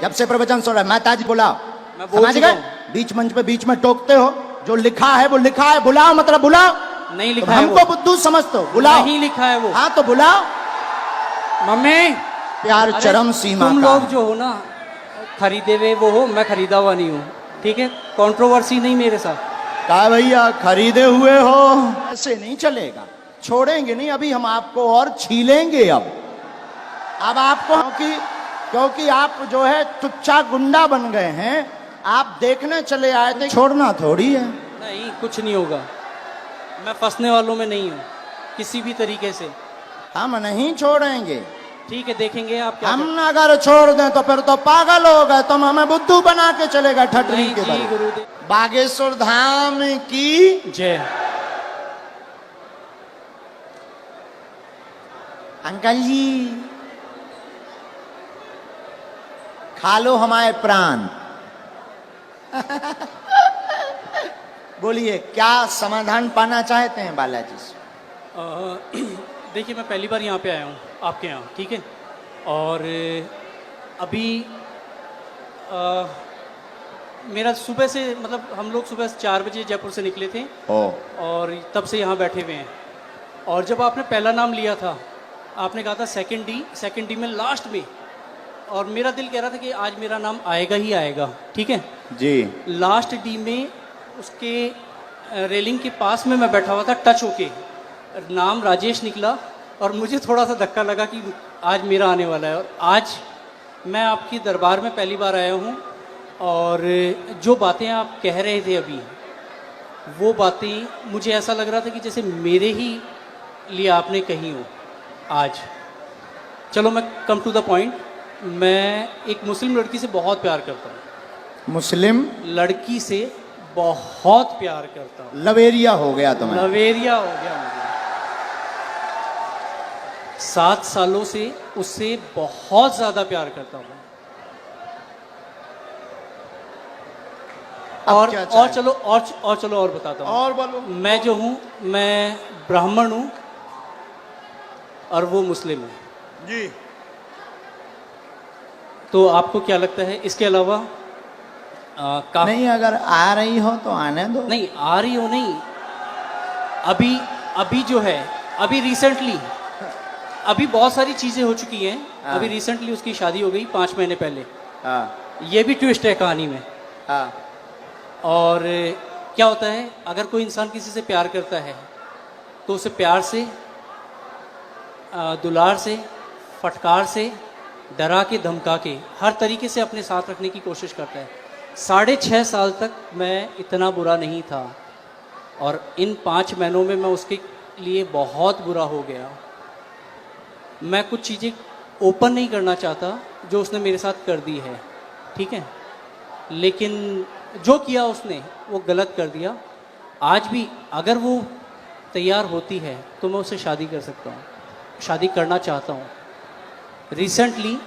जब से प्रवचन सुन रहा है, माता जी बुलाओ। मैं बोल समझ चुका गए? हूं। बीच मंच पे बीच में टोकते हो, जो लिखा है वो लिखा है, बुलाओ मतलब बुलाओ। नहीं तुम लिखा है हमको वो, बुद्धू समझते हो, बुलाओ। नहीं लिखा है वो। हाँ तो बुलाओ। मम्मी प्यार अरे चरम सीमा तुम का लोग है। जो हो ना, खरीदे हुए वो हो, मैं खरीदा हुआ नहीं हूँ, ठीक है? कंट्रोवर्सी नहीं मेरे साथ। कहा भैया खरीदे हुए हो, ऐसे नहीं चलेगा, छोड़ेंगे नहीं, अभी हम आपको और छीलेंगे। अब आपको क्योंकि आप जो है टुच्चा गुंडा बन गए हैं, आप देखने चले आए थे, छोड़ना थोड़ी है। नहीं कुछ नहीं होगा, मैं फंसने वालों में नहीं हूँ किसी भी तरीके से। हम नहीं छोड़ेंगे। ठीक है, देखेंगे आप क्या हम अगर छोड़ दें तो फिर तो पागल हो गए, तुम हमें बुद्धू बना के चलेगा ठटरी नहीं के जी बल। गुरुदेव। बागेश्वर धाम की जय। अंकल जी खा लो हमारे प्राण। बोलिए क्या समाधान पाना चाहते हैं बालाजी से? देखिए मैं पहली बार यहाँ पे आया हूँ आपके यहाँ, ठीक है? और अभी मेरा सुबह से, मतलब हम लोग सुबह 4 बजे जयपुर से निकले थे और तब से यहाँ बैठे हुए हैं। और जब आपने पहला नाम लिया था, आपने कहा था सेकंड डी में लास्ट में, और मेरा दिल कह रहा था कि आज मेरा नाम आएगा ही आएगा, ठीक है जी। लास्ट डी में उसके रेलिंग के पास में मैं बैठा हुआ था, टच होके नाम राजेश निकला और मुझे थोड़ा सा धक्का लगा कि आज मेरा आने वाला है। और आज मैं आपकी दरबार में पहली बार आया हूँ और जो बातें आप कह रहे थे अभी, वो बातें मुझे ऐसा लग रहा था कि जैसे मेरे ही लिए आपने कही हो आज। चलो मैं कम टू द पॉइंट, मैं एक मुस्लिम लड़की से बहुत प्यार करता हूँ। मुस्लिम लड़की से बहुत प्यार करता हूँ। लवेरिया हो गया तुम्हें? लवेरिया हो गया मुझे। 7 सालों से उससे बहुत ज्यादा प्यार करता हूँ। और चलो और बताता हूँ। और बोलो। मैं जो हूँ, मैं ब्राह्मण हूँ और वो मुस्लिम है जी। तो आपको क्या लगता है इसके अलावा नहीं, अगर आ रही हो तो आने दो। नहीं आ रही हो, नहीं अभी जो है, अभी रिसेंटली अभी बहुत सारी चीजें हो चुकी हैं। हाँ। अभी रिसेंटली उसकी शादी हो गई 5 महीने पहले। हाँ। ये भी ट्विस्ट है कहानी में। हाँ। और क्या होता है, अगर कोई इंसान किसी से प्यार करता है तो उसे प्यार से, दुलार से, फटकार से, डरा के, धमका के, हर तरीके से अपने साथ रखने की कोशिश करता है। 6.5 साल तक मैं इतना बुरा नहीं था और इन 5 महीनों में मैं उसके लिए बहुत बुरा हो गया। मैं कुछ चीज़ें ओपन नहीं करना चाहता जो उसने मेरे साथ कर दी है, ठीक है? लेकिन जो किया उसने वो गलत कर दिया। आज भी अगर वो तैयार होती है तो मैं उससे शादी कर सकता हूँ, शादी करना चाहता हूँ। रिसेंटली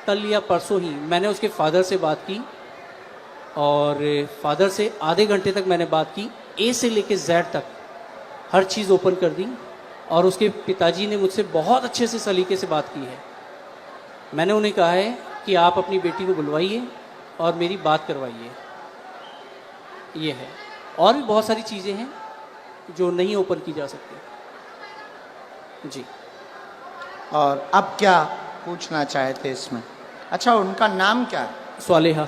कल या परसों ही मैंने उसके फादर से बात की और फादर से आधे घंटे तक मैंने बात की, ए से लेके जेड तक हर चीज़ ओपन कर दी। और उसके पिताजी ने मुझसे बहुत अच्छे से सलीके से बात की है। मैंने उन्हें कहा है कि आप अपनी बेटी को बुलवाइए और मेरी बात करवाइए। ये है, और भी बहुत सारी चीज़ें हैं जो नहीं ओपन की जा सकती जी। और अब क्या पूछना चाहते इसमें? अच्छा, उनका नाम क्या है? स्वालेहा।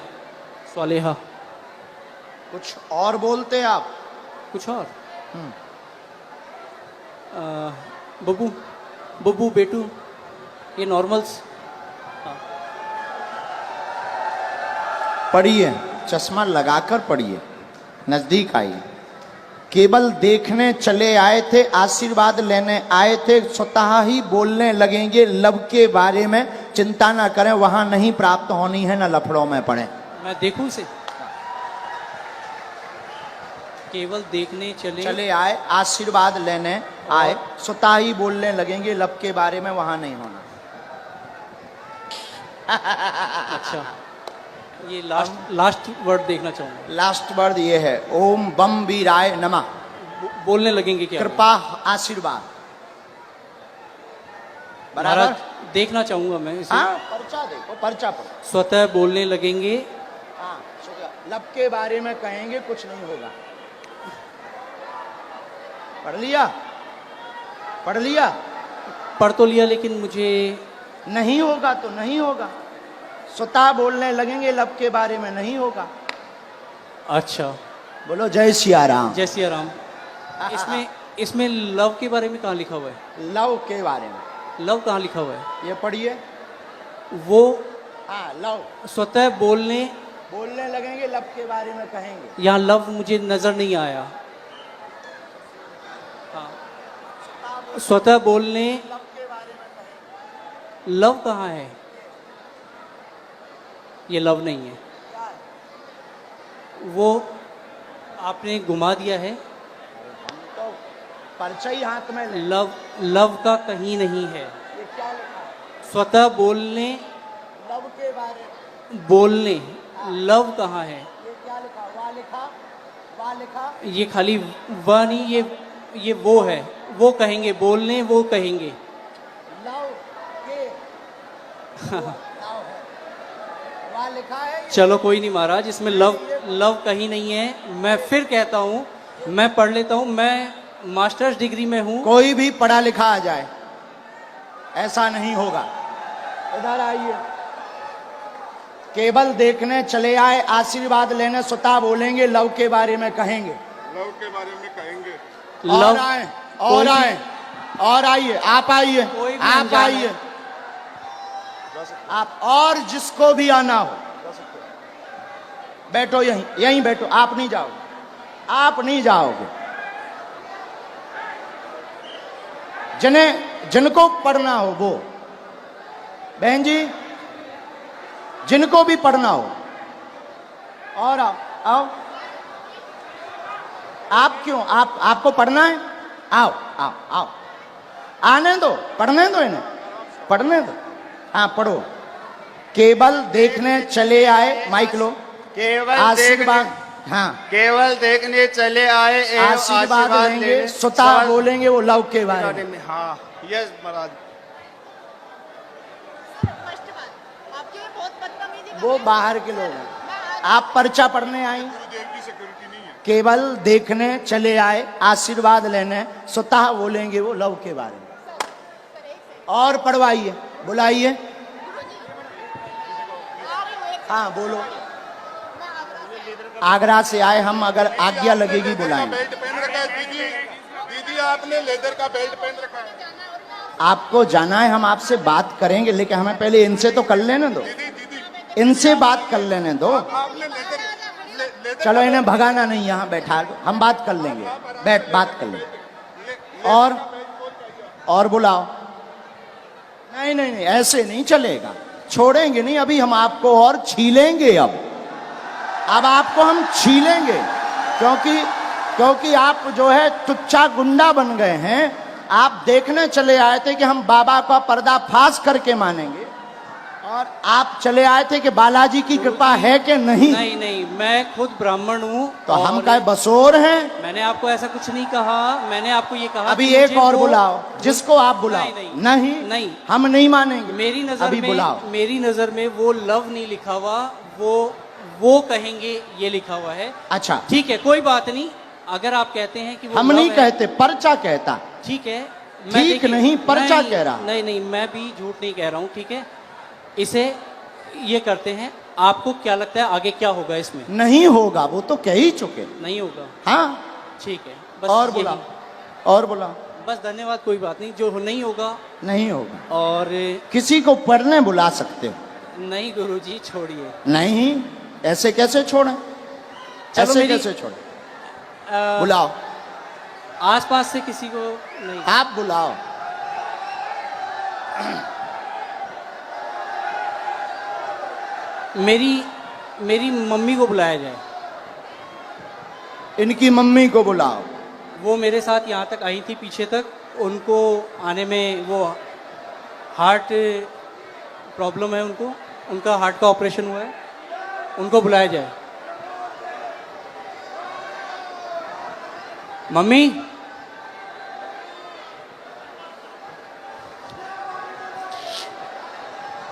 स्वालेहा। कुछ और बोलते आप? कुछ और? बब्बू, बब्बू, बेटू, ये नॉर्मल्स। पढ़िए, चश्मा लगाकर पढ़िए, नजदीक आइए। केवल देखने चले आए थे, आशीर्वाद लेने आए थे, स्वतः ही बोलने लगेंगे लब के बारे में। चिंता ना करें, वहां नहीं प्राप्त होनी है, ना लफड़ों में पड़े। मैं देखूं इसे? केवल देखने चले आए, आशीर्वाद लेने आए, स्वतः ही बोलने लगेंगे लब के बारे में, वहां नहीं होना। अच्छा, ये लास्ट वर्ड देखना चाहूंगा। लास्ट वर्ड ये है, ओम बम वीराय नमः। बोलने लगेंगे क्या? कृपा, आशीर्वाद। बराबर। महाराज देखना चाहूंगा मैं इसे। हाँ, पर्चा देखो, पर्चा पर। स्वतः बोलने लगेंगे। हाँ, लब के बारे में कहेंगे, कुछ नहीं होगा। पढ़ लिया, पढ़ लिया। पढ़ तो लिया, लेकिन मुझे नहीं होगा तो नहीं होगा। स्वतः बोलने लगेंगे, लब के बारे में नहीं होगा। अच्छा, बोलो जय सिया राम। जय सिया राम। इसमें इसमें लव के बारे में कहाँ लिखा हुआ है? लव के बारे में लव कहाँ लिखा हुआ है? ये पढ़िए। वो हाँ, लव। स्वतः बोलने लगेंगे, लब के बारे में कहेंगे। यहाँ लव मुझे नजर नहीं आया। हाँ, स्वतः बोलने, लब के बारे में कहेंगे। लव कहाँ है? ये लव नहीं है, वो आपने घुमा दिया है। तो पर्चा ही हाथ में ले। लव, लव का कहीं नहीं है। ये क्या लिखा है? स्वतः बोलने, लव के बारे में। बोलने, लव कहाँ है? ये क्या लिखा? वाह लिखा, वाह लिखा। ये खाली वह नहीं, ये वो है। वो कहेंगे, बोलने वो कहेंगे। लव के लव है, वाह लिखा है। चलो कोई नहीं महाराज, इसमें लव, लव कहीं नहीं है। मैं फिर कहता हूँ, मैं पढ़ लेता हूँ। मैं मास्टर्स डिग्री में हूँ। कोई भी पढ़ा लिखा आ जाए, ऐसा नहीं होगा। इधर आइए। केवल देखने चले आए, आशीर्वाद लेने स्वतः बोलेंगे, लव के बारे में कहेंगे। लव के बारे में कहेंगे। और आए, और आए, और आइए। आप आइए, कोई भी आप अनजान आइए। आप और जिसको भी आना हो बैठो, यहीं यहीं बैठो। आप नहीं जाओगे, आप नहीं जाओगे। जिनको पढ़ना हो वो, बहन जी, जिनको भी पढ़ना हो, और आओ, आओ। आप क्यों, आपको पढ़ना है? आओ आओ आओ, आने दो, पढ़ने दो इन्हें, पढ़ने दो। हाँ, पढ़ो। केवल देखने चले आए, माइक लो। केवल आशीर्वाद, हाँ, केवल देखने चले आए एवं आशीर्वाद लेंगे, स्वतः बोलेंगे वो लव के बारे में। हाँ, यस महाराज। आपके बहुत बदतमीजी कर वो रहे हैं। बाहर के लोग हैं। आप पर्चा पढ़ने आई। गुरुदेव की सिक्योरिटी नहीं है। केवल देखने चले आए, आशीर्वाद लेने, स्वतः बोलेंगे वो लव के बारे में। और पढ़वाइए, बुलाइए। आ रही हूँ, एक हाँ, बोलो। मैं आगरा से आगरा से आए हम, अगर आज्ञा लगेगी लेदर का बुलाएंगे। बेल्ट पहन रखा है दीदी। दीदी आपने लेदर का बेल्ट पहन रखा है। आपको जाना है, हम आपसे बात करेंगे, लेकिन हमें पहले इनसे तो कर लेने दो। दीदी दीदी इनसे बात कर लेने दो। आपने लेदर चलो, इन्हें भगाना नहीं, यहाँ बैठा दो, हम बात कर लेंगे। बैठ, बात कर लेंगे। और बुलाओ। नहीं नहीं नहीं, ऐसे नहीं चलेगा। छोड़ेंगे नहीं, अभी हम आपको और छीलेंगे। अब आपको हम छीलेंगे, क्योंकि आप जो है तुच्चा गुंडा बन गए हैं। आप देखने चले आए थे कि हम बाबा का पर्दाफाश करके मानेंगे, और आप चले आए थे कि बालाजी की कृपा है कि नहीं। नहीं नहीं, मैं खुद ब्राह्मण हूँ। तो हम और क्या बसोर हैं? मैंने आपको ऐसा कुछ नहीं कहा। मैंने आपको ये कहा अभी कि एक मुझे और वो- बुलाओ, जिसको आप बुलाओ। नहीं, नहीं नहीं। हम नहीं मानेंगे। मेरी नजर अभी में, बुलाओ। मेरी नजर में वो लव नहीं लिखा हुआ, वो कहेंगे ये लिखा हुआ है। अच्छा, ठीक है, कोई बात नहीं। अगर आप कहते हैं कि वो हम love नहीं है, कहते, पर्चा कहता। ठीक है। ठीक देखिए- नहीं, पर्चा नहीं, कह रहा। नहीं नहीं, मैं भी झूठ नहीं कह रहा हूँ। ठीक है, इसे ये करते हैं। आपको क्या लगता है आगे क्या होगा इसमें? नहीं होगा, वो तो कह ही चुके। नहीं होगा, हाँ, ठीक है। बस और यही। बुलाओ, और बुलाओ। बस धन्यवाद, कोई बात नहीं। जो नहीं होगा, नहीं होगा। और किसी को पढ़ने बुला सकते हो? नहीं गुरुजी, छोड़िए। नहीं, ऐसे कैसे छोड़ें? चलो, ऐसे मेरी- कैसे छोड़ें? अ, बुलाओ, आसपास से किसी को नहीं। आप बुलाओ। मेरी मम्मी को बुलाया जाए। इनकी मम्मी को बुलाओ। वो मेरे साथ यहाँ तक आई थी, पीछे तक। उनको आने में, वो हार्ट प्रॉब्लम है उनको, उनका हार्ट का ऑपरेशन हुआ है। उनको बुलाया जाए। मम्मी,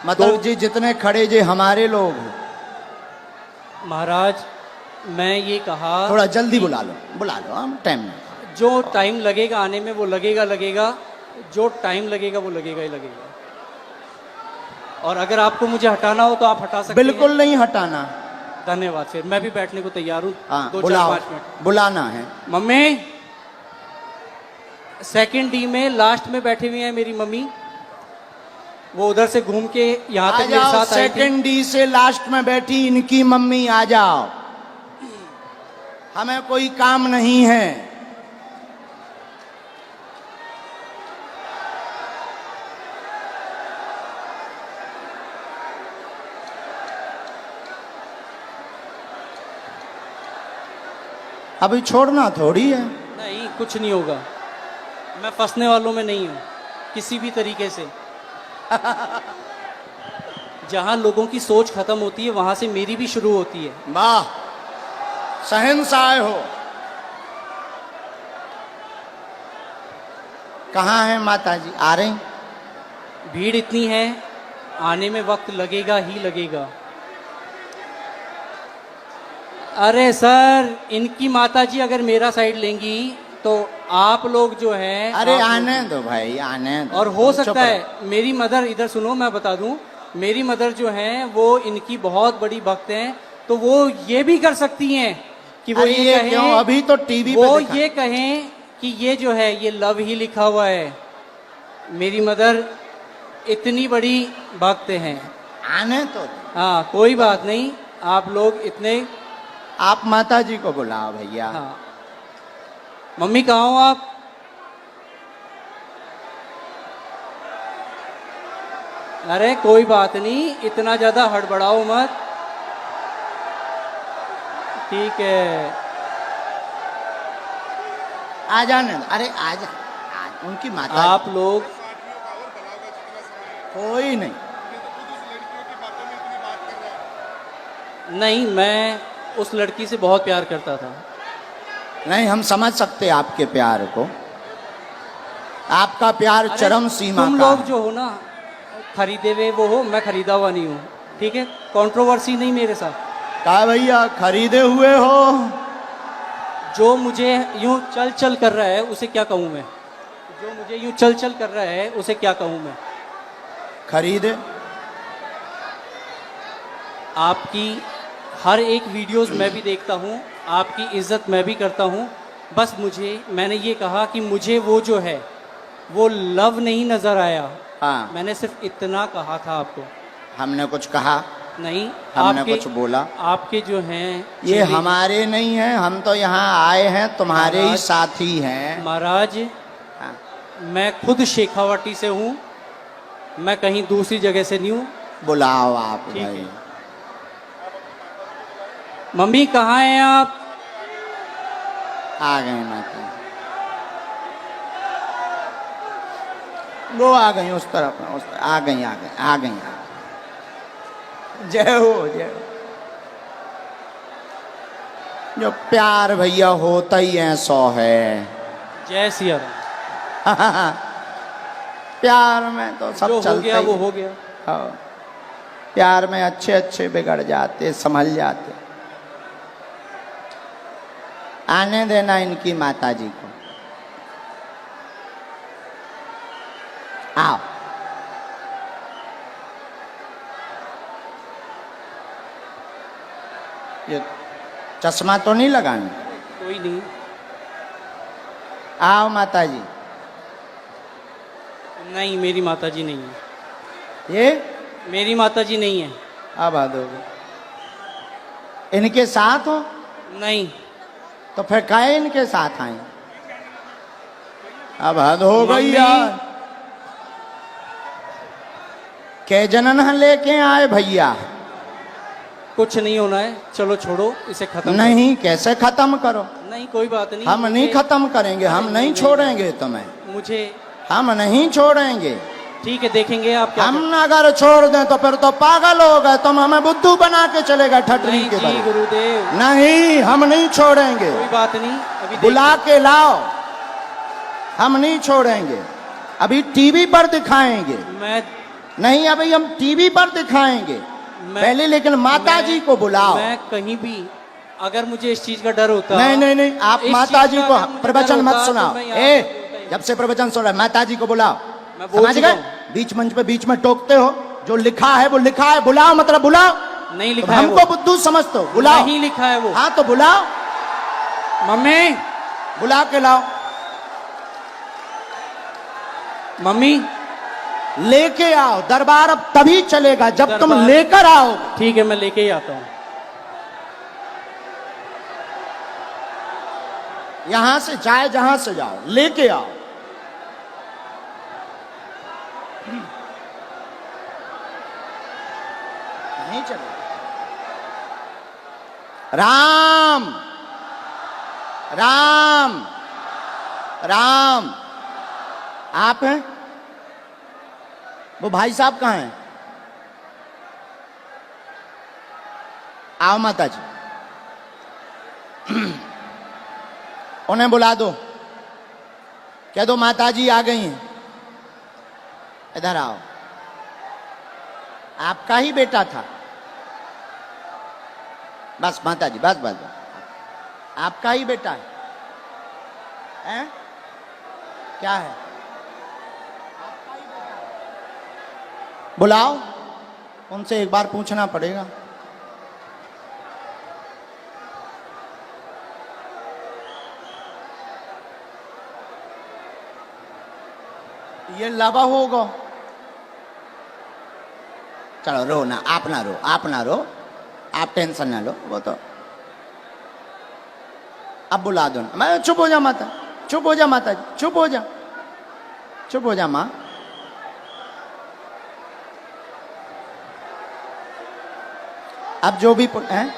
मतलब जी जितने खड़े जे हमारे लोग, महाराज मैं ये कहा थोड़ा जल्दी बुला लो, हम टाइम में। जो टाइम लगेगा आने में वो लगेगा, जो टाइम लगेगा वो लगेगा ही लगेगा। और अगर आपको मुझे हटाना हो तो आप हटा सकते बिल्कुल हैं। नहीं हटाना। धन्यवाद। फिर मैं भी बैठने को तैयार हूँ। हाँ 2-4-5 बुलाओ, मिनट। बुलाना है। मम्मी, सेकंड डी में लास्ट में बैठी हुई है मेरी मम्मी, वो उधर से घूम के यहाँ आ तक मेरे जाओ, साथ आई थी। सेकंड डी से लास्ट में बैठी इनकी मम्मी, आ जाओ, हमें कोई काम नहीं है। अभी छोड़ना थोड़ी है। नहीं, कुछ नहीं होगा, मैं फंसने वालों में नहीं हूँ किसी भी तरीके से। जहाँ लोगों की सोच खत्म होती है वहां से मेरी भी शुरू होती है। वाह, शहंशाह हो। कहाँ है माता जी? आ रही? भीड़ इतनी है, आने में वक्त लगेगा ही लगेगा। अरे सर, इनकी माताजी अगर मेरा साइड लेंगी तो आप लोग जो हैं, अरे आप आने दो भाई, आने दो। और हो चुप सकता है रहो। मेरी मदर, इधर सुनो मैं बता दूं, मेरी मदर जो हैं वो इनकी बहुत बड़ी भक्त हैं, तो वो ये भी कर सकती हैं कि वो अरे ये ये कहें, क्यों? अभी तो टीवी वो पे दिखा। ये कहें कि ये जो है ये लव ही लिखा हुआ है। मेरी मदर इतनी बड़ी भक्त हैं। आने तो दो। हाँ कोई बात नहीं, आप लोग इतने। आप माता जी को बुलाओ भैया। हाँ मम्मी कहाँ हो आप? अरे कोई बात नहीं, इतना ज्यादा हड़बड़ाओ मत, ठीक है। आ जाने दो। अरे आ जा, उनकी माता जी। आप लोग कोई नहीं। नहीं, मैं उस लड़की से बहुत प्यार करता था। नहीं, हम समझ सकते आपके प्यार को। आपका प्यार अरे, चरम सीमा तुम का लोग है। जो हो ना, खरीदे हुए वो हो, मैं खरीदा हुआ नहीं हूँ, ठीक है। कंट्रोवर्सी नहीं मेरे साथ। कहा भैया खरीदे हुए हो? जो मुझे यूं चल चल कर रहा है उसे क्या कहूँ मैं? जो मुझे यूं चल चल कर रहा है उसे क्या कहूँ मैं? खरीदे। आपकी हर एक वीडियोस मैं भी देखता हूँ, आपकी इज्जत मैं भी करता हूँ। बस मैंने ये कहा कि मुझे वो जो है वो लव नहीं नजर आया। हाँ, मैंने सिर्फ इतना कहा था आपको। हमने कुछ कहा नहीं, हमने कुछ बोला? आपके जो हैं ये चेहरे- हमारे नहीं हैं, हम तो यहाँ आए हैं, तुम्हारे ही महाराज- साथी हैं। महाराज, हाँ। मैं खुद शेखावाटी से हूँ, मैं कहीं दूसरी जगह से नहीं हूँ। बुलाओ आप ठीक भाई। है। मम्मी कहाँ हैं आप? आ गए माता। वो आ गई उस तरफ, आ गई। जय हो, जय हो। जो प्यार भैया होता ही है 100 है। जय सिया राम। प्यार में तो सब जो हो चलता गया ही वो है। हो गया। हाँ। प्यार में अच्छे अच्छे बिगड़ जाते, संभल जाते। आने देना इनकी माता जी को। आओ। ये चश्मा तो नहीं लगाना? कोई नहीं। आओ माता जी। नहीं, मेरी माताजी नहीं है। ये मेरी माताजी नहीं है। अब हद हो गई। इनके साथ हो नहीं। तो फिर काहे इनके साथ आए? अब हद हो गई मम्मी। यार। के जनन लेके आए भैया? कुछ नहीं होना है, चलो छोड़ो इसे खत्म नहीं, कैसे खत्म करो? करो। नहीं कोई बात नहीं। हम नहीं मुझे- खत्म करेंगे, हम नहीं, नहीं नहीं, छोड़ेंगे तुम्हें, मुझे हम नहीं छोड़ेंगे। ठीक है, देखेंगे आप क्या हम अगर छोड़ दें तो फिर तो पागल हो गए, तुम हमें बुद्धू बना के चले गए करते हैं। ठटरी नहीं के जी बल। गुरुदेव, नहीं, हम नहीं छोड़ेंगे। कोई बात नहीं। अभी बुला के लाओ, हम नहीं छोड़ेंगे। अभी टीवी पर दिखाएंगे। मैं नहीं अभी हम टीवी पर दिखाएंगे पहले, लेकिन माता जी को बुलाओ। मैं कहीं भी अगर मुझे इस चीज का डर होता, नहीं नहीं नहीं, आप इस माता चीज जी का को अगर मुझे प्रवचन डर मत होता, सुनाओ। तो मैं यहाँ ए पे बोलता ही जब से प्रवचन सुन रहा है, माता जी को बुलाओ। मैं बोल समझ चुका गए? हूँ। बीच मंच पे बीच में टोकते हो, जो लिखा है वो लिखा है, बुलाओ मतलब बुलाओ। नहीं तुम लिखा है हमको बुद्धू समझते हो, बुलाओ। नहीं लिखा है वो। हाँ तो बुलाओ, मम्मी बुला के लाओ, मम्मी लेके आओ। दरबार अब तभी चलेगा जब तुम दरबार- लेकर आओ। ठीक है, मैं लेके ही आता हूँ। यहां से चाहे जहां से जाओ, लेके आओ। नहीं चलेगा। राम राम राम, आप हैं? वो भाई साहब कहाँ हैं? आओ माता जी, उन्हें बुला दो, कह दो माता जी आ गई हैं, इधर आओ। आपका ही बेटा था। बस माता जी, बस बस बस, आपका ही बेटा है, हैं? क्या है? आपका ही बेटा है। बुलाओ, उनसे एक बार पूछना पड़ेगा। ये लावा होगा। चलो रो ना, आप ना रो, आप ना रो, आप टेंशन ना लो, वो तो अब बुला दो ना। मैं चुप हो जा माता, चुप हो जा माता जी, चुप हो जा, चुप हो जा माँ। अब जो भी हैं,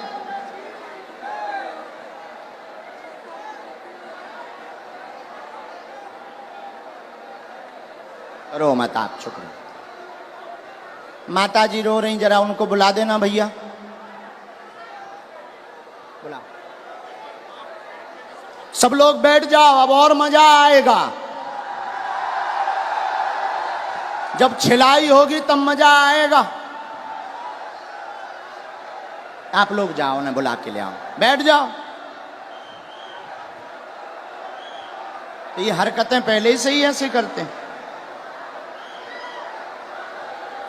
रो मत, आप चुप रहो। माता जी रो रही, जरा उनको बुला देना भैया, बुला। सब लोग बैठ जाओ, अब और मजा आएगा। जब छिलाई होगी तब मजा आएगा। आप लोग जाओ ना, बुला के ले आओ, बैठ जाओ। तो ये हरकतें पहले से ही ऐसे करते हैं,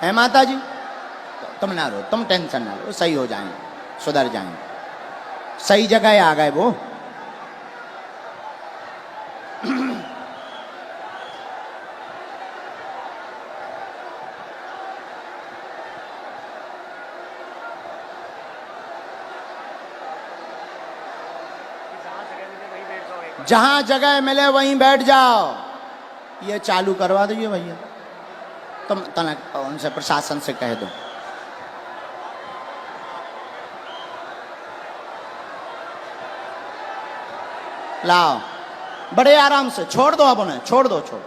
है माता जी? तुम ना रो, तुम टेंशन ना लो, सही हो जाएंगे, सुधर जाएंगे, सही जगह आ गए वो। जहां जगह मिले वहीं बैठ जाओ। ये चालू करवा दो ये भैया, तुम तनक उनसे प्रशासन से कह दो। लाओ, बड़े आराम से छोड़ दो, अब उन्हें छोड़ दो, छोड़।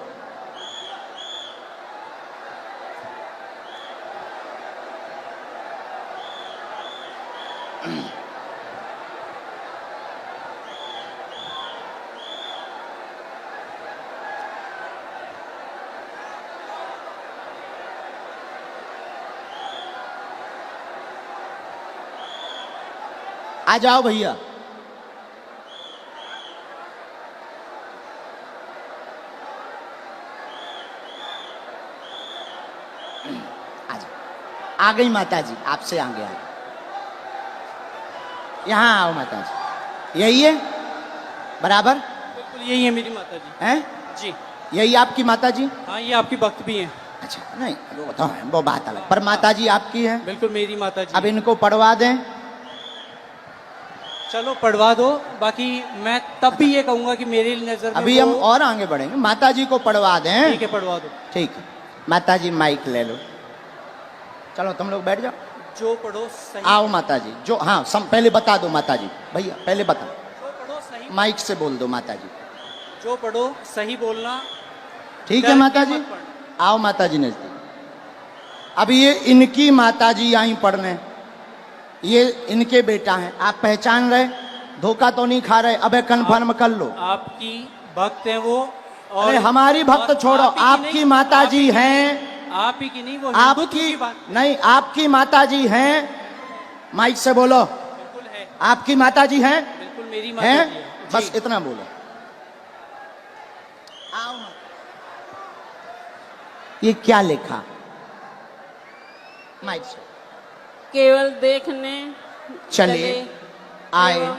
आ जाओ भैया, आ जाओ। आ गई माता जी, आपसे आगे आ गई। यहाँ आओ माता जी, यही है बराबर? बिल्कुल यही है मेरी माता जी। हैं? जी यही आपकी माता जी? हाँ, ये आपकी भक्त भी हैं। अच्छा, नहीं वो तो है, वो बात अलग, पर माता जी आपकी है। बिल्कुल मेरी माता जी। अब इनको पढ़वा दें। चलो पढ़वा दो, बाकी मैं तब भी ये कहूंगा कि मेरी नजर में अभी हम और आगे बढ़ेंगे, माता जी को पढ़वा दें। ठीक है, पढ़वा दो। ठीक है, माता जी माइक ले लो, चलो तुम लोग बैठ जाओ। जो पढ़ो सही, आओ माता जी, जो हाँ पहले बता दो माता जी, भैया पहले बता, जो पढ़ो सही, माइक से बोल दो माता जी। जो पढ़ो सही बोलना। ठीक डर है के माता जी, मत पढ़ना। आओ माता जी नजदीक। अब ये इनकी माता जी आई पढ़ने, ये इनके बेटा हैं, आप पहचान रहे? धोखा तो नहीं खा रहे? अबे कन्फर्म कर लो। आपकी भक्त है वो, और अरे हमारी भक्त और छोड़ो, आप ही की आपकी नहीं, माता आप जी ही की हैं, आप ही की नहीं, वो हिंदुत्व आपकी की बात नहीं, आपकी माताजी हैं, माइक से बोलो, बिल्कुल है। आपकी माताजी हैं, बिल्कुल मेरी माता हैं, जी है। बस जी। इतना बोलो। आओ ना। ये क्या लिखा माइक से? केवल देखने चले आए, एवं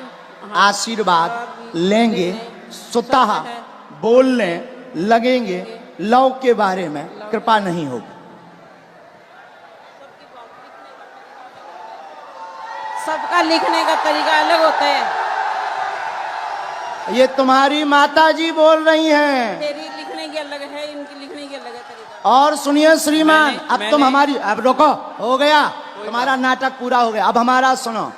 आशीर्वाद लेंगे, स्वतः बोलने लगेंगे, लव के बारे में कृपा नहीं होगी। सबका लिखने का तरीका अलग होता है। ये तुम्हारी माताजी बोल रही हैं। तेरी लिखने की अलग है, इनकी लिखने की अलग है तरीका। और सुनिए श्रीमान, मैंने- अब तुम मैंने- हमारी, अब रुको, हो गया तुम्हारा नाटक पूरा हो गया, अब हमारा सुनो।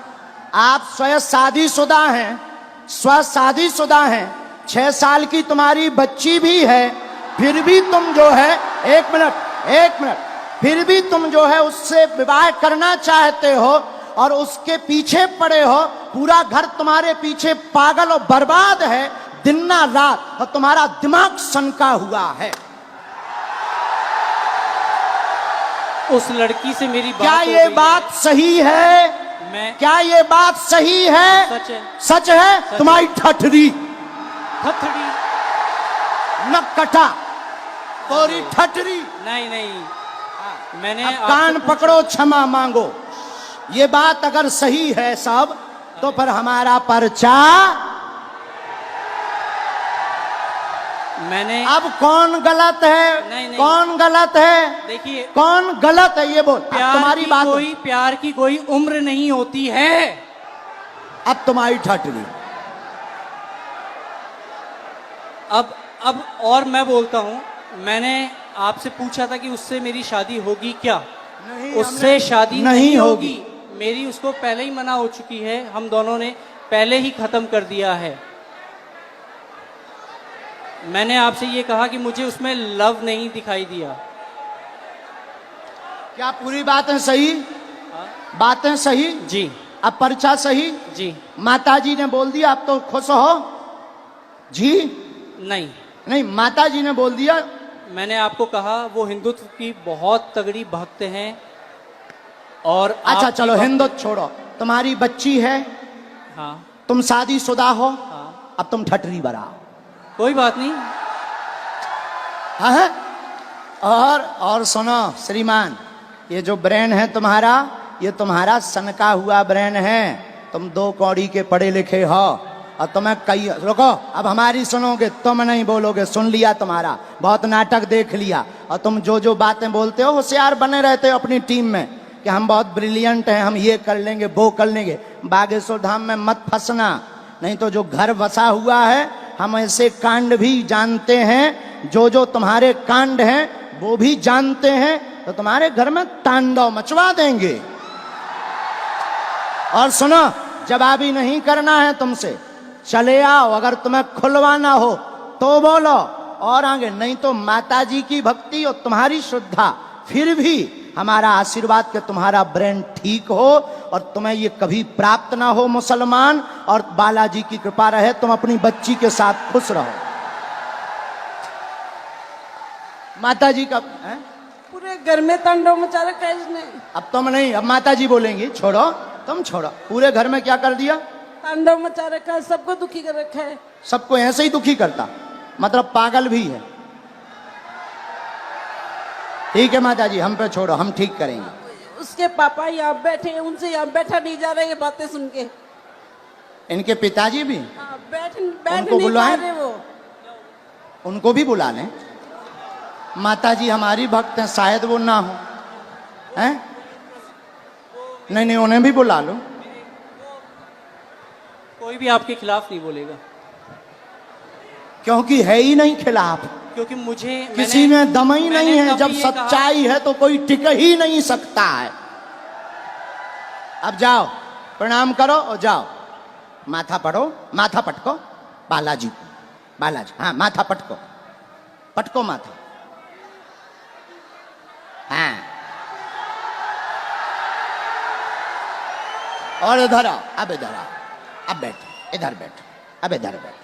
आप स्वयं शादीशुदा हैं, स्व शादीशुदा हैं, 6 साल की तुम्हारी बच्ची भी है, फिर भी तुम जो है, एक मिनट, फिर भी तुम जो है उससे विवाह करना चाहते हो और उसके पीछे पड़े हो। पूरा घर तुम्हारे पीछे पागल और बर्बाद है दिन ना रात, और तुम्हारा दिमाग सनका हुआ है। उस लड़की से मेरी बात क्या हो ये गई बात सही है? मैं क्या ये बात सही है? सच है। सच है। तुम्हारी ठठरी थथड़ी नकटा, तोरी ठठरी। नहीं नहीं, मैंने अब आपसे कान पूछा- पकड़ो, क्षमा मांगो। ये बात अगर सही है सब, तो फिर हमारा पर्चा। मैंने अब कौन गलत है? नहीं। कौन गलत है? देखिए, कौन गलत है ये बोल। अब तुम्हारी बात, प्यार की कोई उम्र नहीं होती है। अब तुम्हारी ठठरी। अब और मैं बोलता हूं, मैंने आपसे पूछा था कि उससे मेरी शादी होगी क्या? नहीं, उससे हमने- शादी नहीं नहीं होगी। होगी। मेरी उसको पहले ही मना हो चुकी है, हम दोनों ने पहले ही खत्म कर दिया है। मैंने आपसे ये कहा कि मुझे उसमें लव नहीं दिखाई दिया। क्या पूरी बातें सही? बातें सही? जी अब पर्चा सही? जी। माताजी ने बोल दिया, अब तो खुश हो जी? नहीं, नहीं, माताजी ने बोल दिया। मैंने आपको कहा वो हिंदुत्व की बहुत तगड़ी भक्त हैं। और अच्छा आपकी चलो, बात- हिंदुत्व छोड़ो, तुम्हारी बच्ची है, हाँ तुम शादीशुदा हो, हाँ, अब तुम ठठरी बराओ। कोई बात नहीं। हाँ है? और सुनो श्रीमान, ये जो ब्रेन है तुम्हारा, ये तुम्हारा सनका हुआ ब्रेन है। तुम 2 कौड़ी के पढ़े लिखे हो, और तुम्हें कई, रुको, अब हमारी सुनोगे, तुम नहीं बोलोगे, सुन लिया तुम्हारा, बहुत नाटक देख लिया। और तुम जो जो बातें बोलते हो, होशियार बने रहते हो अपनी टीम में कि हम बहुत ब्रिलियंट हैं, हम ये कर लेंगे, वो कर लेंगे। बागेश्वर धाम में मत फंसना, नहीं तो जो घर बसा हुआ है, हम ऐसे कांड भी जानते हैं, जो तुम्हारे कांड हैं वो भी जानते हैं, तो तुम्हारे घर में तांडव मचवा देंगे। और सुनो, जवाबी नहीं करना है तुमसे, चले आओ, अगर तुम्हें खुलवाना हो तो बोलो, और आगे नहीं तो माताजी की भक्ति और तुम्हारी श्रद्धा, फिर भी हमारा आशीर्वाद कि तुम्हारा ब्रेन ठीक हो और तुम्हें ये कभी प्राप्त ना हो मुसलमान, और बालाजी की कृपा रहे, तुम अपनी बच्ची के साथ खुश रहो। माताजी का है? पूरे घर में तांडव मचा रखा है इसने। अब तुम नहीं, अब माताजी बोलेंगी, छोड़ो, तुम छोड़ो। पूरे घर में क्या कर दिया? तांडव मचा रखा है, सबको दुखी कर रखा है। सबको ऐसे ही दुखी करता, मतलब पागल भी है। ठीक है माताजी, हम पे छोड़ो, हम ठीक करेंगे। उसके पापा यहाँ बैठे हैं, उनसे यहाँ बैठा नहीं जा रहा, ये बातें सुन के। इनके पिताजी भी, हाँ, बैठ उनको नहीं पा बुलाएं? रहे वो। उनको भी बुला लें। माताजी हमारी भक्त हैं, शायद वो ना हो, हैं? नहीं, उन्हें भी बुला लो। कोई भी आपके खिलाफ नहीं बोलेगा, क्योंकि है ही नहीं खिलाफ, क्योंकि मुझे किसी में दम ही नहीं है। कभी जब ये कहा- सच्चाई है तो कोई टिक ही नहीं सकता है। अब जाओ, प्रणाम करो और जाओ, माथा पढ़ो, माथा पटको बालाजी को, बालाजी, हाँ माथा पटको, पटको माथा, हाँ। और इधर आओ, अब इधर आओ, अब बैठो, इधर बैठो, अब इधर बैठो।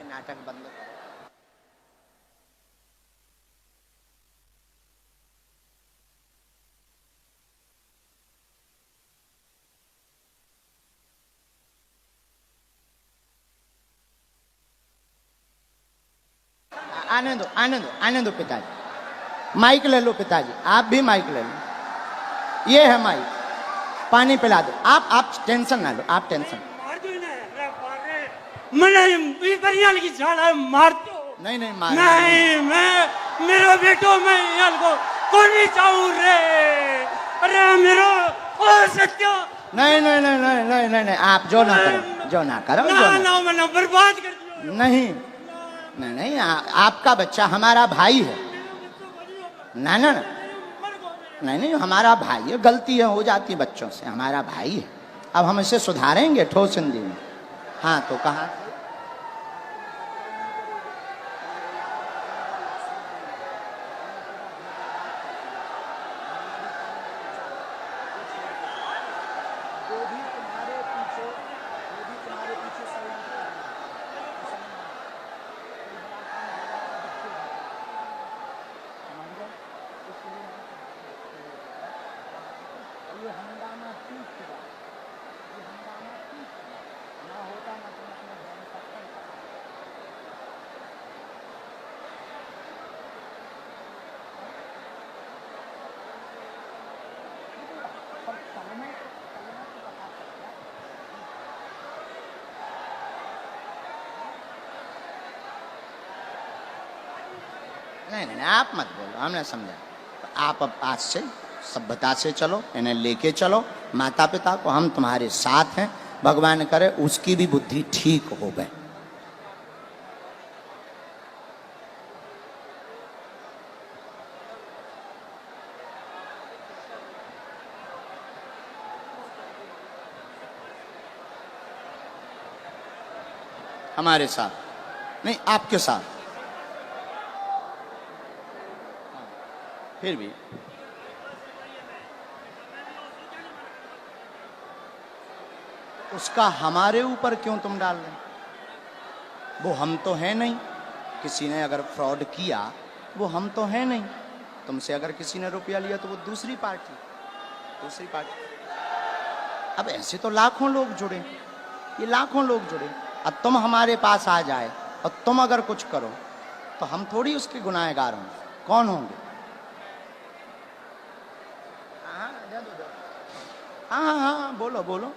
नाटक बंद करो। आने दो पिताजी। माइक ले लो पिताजी, आप भी माइक ले लो, ये है माइक, पानी पिला दो। आप टेंशन ना लो, आप टेंशन नहीं नहीं मार नहीं मैं मेरो बेटो मैं इनको कोनी चाहूं रे अरे मेरो ओ सत्य नहीं नहीं नहीं नहीं नहीं नहीं नहीं आप जो ना करो, जो ना करो, जो ना ना ना मैंने बर्बाद कर दिया नहीं नहीं नहीं आपका बच्चा हमारा भाई है। ना ना ना नहीं नहीं हमारा भाई है, गलती है हो जाती है बच्चों से, हमारा भाई है। अब हम इसे सुधारेंगे ठोस हिंदी में। हाँ तो कहा नहीं नहीं आप मत बोलो, हमने समझा। आप अब आज से सभ्यता से चलो, इन्हें लेके चलो, माता पिता को, हम तुम्हारे साथ हैं। भगवान करे उसकी भी बुद्धि ठीक हो गए। हमारे साथ नहीं, आपके साथ। फिर भी उसका हमारे ऊपर क्यों तुम डाल रहे? वो हम तो है नहीं। किसी ने अगर फ्रॉड किया वो हम तो है नहीं। तुमसे अगर किसी ने रुपया लिया तो वो दूसरी पार्टी। अब ऐसे तो लाखों लोग जुड़े, ये लाखों लोग जुड़े। अब तुम हमारे पास आ जाए और तुम अगर कुछ करो तो हम थोड़ी उसके गुनाहगार होंगे। कौन होंगे? हाँ बोलो बोलो,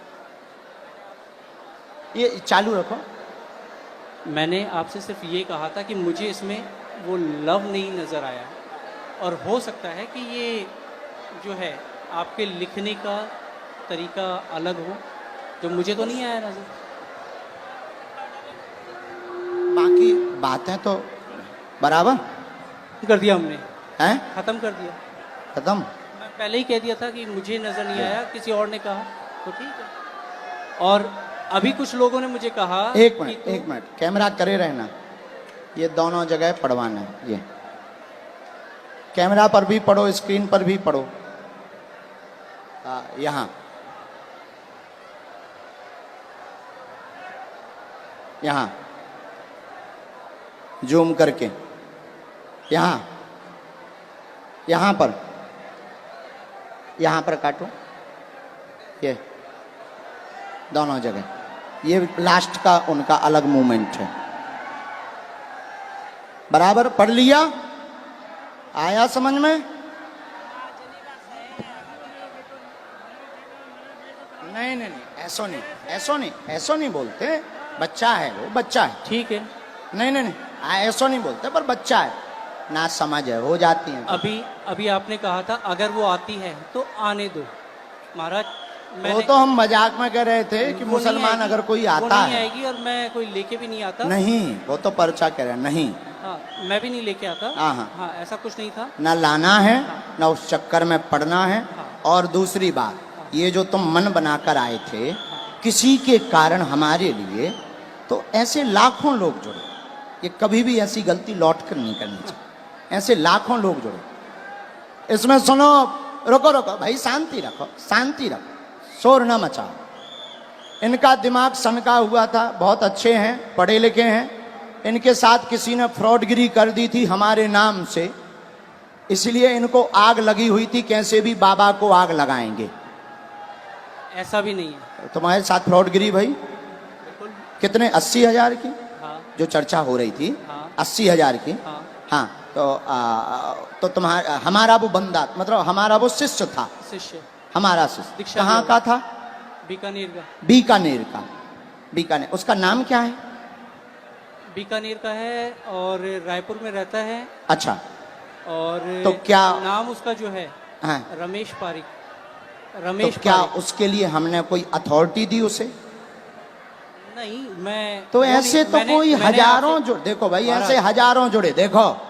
ये चालू रखो। मैंने आपसे सिर्फ ये कहा था कि मुझे इसमें वो लव नहीं नज़र आया, और हो सकता है कि ये जो है आपके लिखने का तरीका अलग हो, जो मुझे तो नहीं आया नज़र। बाकी बातें तो बराबर कर दिया हमने, हैं, ख़त्म कर दिया। खत्म। मैं पहले ही कह दिया था कि मुझे नज़र नहीं आया, किसी और ने कहा तो ठीक है। और अभी कुछ लोगों ने मुझे कहा एक मिनट कैमरा करे रहना, ये दोनों जगह पढ़वाना है। ये कैमरा पर भी पढ़ो, स्क्रीन पर भी पढ़ो। यहाँ जूम करके, यहाँ पर काटो, ये दोनों जगह। ये लास्ट का उनका अलग मूवमेंट है। बराबर पढ़ लिया? आया समझ में? नहीं, ऐसो नहीं बोलते। बच्चा है वो, बच्चा है। ठीक है। नहीं, ऐसो नहीं बोलते, पर बच्चा है, ना समझ है, हो जाती है। अभी आपने कहा था अगर वो आती है तो आने दो। महाराज वो तो हम मजाक में कह रहे थे कि मुसलमान अगर कोई आता नहीं है आएगी, और मैं कोई लेके भी नहीं आता। नहीं, वो तो पर्चा कह रहे हैं। नहीं, हाँ, मैं भी नहीं लेके आता। हाँ, ऐसा कुछ नहीं था। ना लाना है, ना उस चक्कर में पड़ना है। और दूसरी बात, ये जो तुम मन बनाकर आए थे किसी के कारण हमारे लिए, तो ऐसे लाखों लोग जुड़े। ये कभी भी ऐसी गलती लौट कर नहीं करनी चाहिए। ऐसे लाखों लोग जुड़े। इसमें सुनो, रुको भाई, शांति रखो, शोर न मचाओ। इनका दिमाग सनका हुआ था, बहुत अच्छे हैं, पढ़े लिखे हैं। इनके साथ किसी ने फ्रॉडगिरी कर दी थी हमारे नाम से, इसलिए इनको आग लगी हुई थी, कैसे भी बाबा को आग लगाएंगे। ऐसा भी नहीं है। तुम्हारे साथ फ्रॉडगिरी भाई? बिल्कुल। कितने? 80,000 की हाँ। जो चर्चा हो रही थी, हाँ। 80,000 की। हाँ। हाँ, तो तुम्हारा हमारा वो बंदा, मतलब हमारा वो शिष्य था, शिष्य हमारा शिष्य दीक्षा कहाँ लिया का था? बीकानेर का। बीकानेर का। बीकानेर, उसका नाम क्या है? बीकानेर का है और रायपुर में रहता है। अच्छा, और तो क्या नाम उसका जो है हाँ, रमेश पारिक। तो रमेश क्या पारिक। उसके लिए हमने कोई अथॉरिटी दी उसे? नहीं, मैं तो वो ऐसे नहीं- तो मैंने- कोई मैंने हजारों आपसे- जुड़े, देखो भाई महाराज। ऐसे हजारों जुड़े, देखो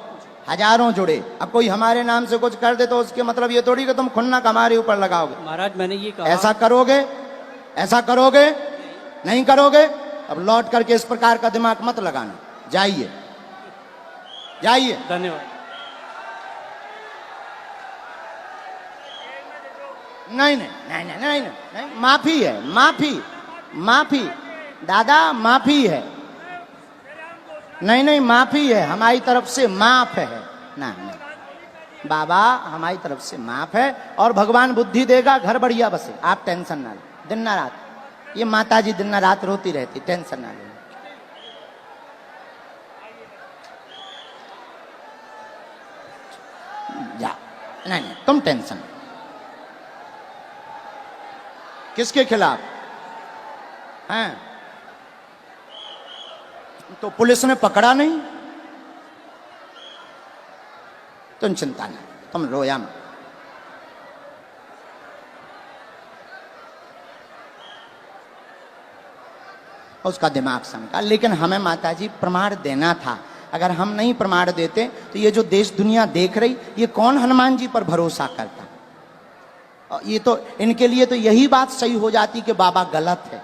हजारों जुड़े। अब कोई हमारे नाम से कुछ कर दे तो उसके मतलब ये थोड़ी कि तुम खुन्नक हमारे ऊपर लगाओगे। महाराज मैंने ये कहा। ऐसा करोगे? ऐसा करोगे? नहीं करोगे? अब लौट करके इस प्रकार का दिमाग मत लगाना। जाइए, जाइए। धन्यवाद। नहीं नहीं नहीं नहीं नहीं नहीं, नहीं। माफी है, माफी, माफी दादा, माफी है। नहीं नहीं, माफी है हमारी तरफ से, माफ है ना, नहीं बाबा, हमारी तरफ से माफ है। और भगवान बुद्धि देगा, घर बढ़िया बसे, आप टेंशन ना लो। दिन ना रात ये माता जी दिन ना रात रोती रहती, टेंशन ना लो। जा, नहीं नहीं, तुम टेंशन। किसके खिलाफ हैं? तो पुलिस ने पकड़ा नहीं? तुम चिंता ना, तुम रोया मत। उसका दिमाग सनका। लेकिन हमें माताजी प्रमाण देना था। अगर हम नहीं प्रमाण देते तो ये जो देश दुनिया देख रही, ये कौन हनुमान जी पर भरोसा करता? और ये तो इनके लिए तो यही बात सही हो जाती कि बाबा गलत है।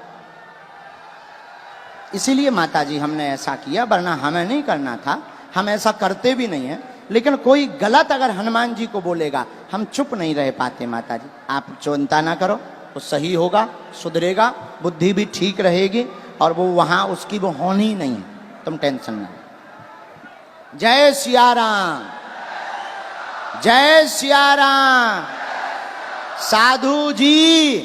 इसीलिए माताजी हमने ऐसा किया, वरना हमें नहीं करना था। हम ऐसा करते भी नहीं है। लेकिन कोई गलत अगर हनुमान जी को बोलेगा, हम चुप नहीं रह पाते। माताजी आप चिंता ना करो, वो सही होगा, सुधरेगा, बुद्धि भी ठीक रहेगी, और वो वहां उसकी वो होनी नहीं है। तुम टेंशन ना। जय सिया राम, जय सिया राम। साधु जी,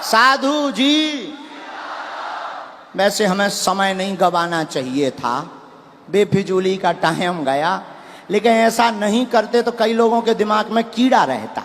साधु जी, वैसे हमें समय नहीं गवाना चाहिए था, बेफिजूली का टाइम गया। लेकिन ऐसा नहीं करते तो कई लोगों के दिमाग में कीड़ा रहता।